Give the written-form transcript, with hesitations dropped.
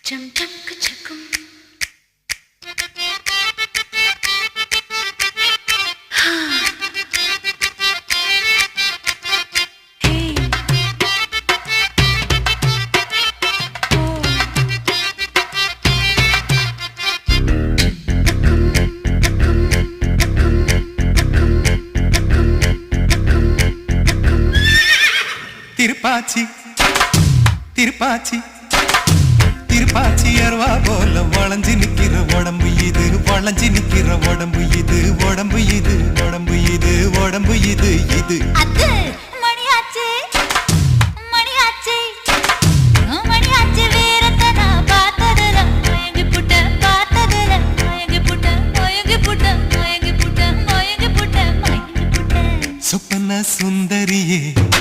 Chum chum chum. Thiruppachi Thiruppachi Thiruppachi அருவா போல வளைஞ்சு நிக்கிற உடம்பு இது வளைஞ்சு நிக்கிற உடம்பு இது உடம்பு இது உடம்பு இது உடம்பு இது இது அது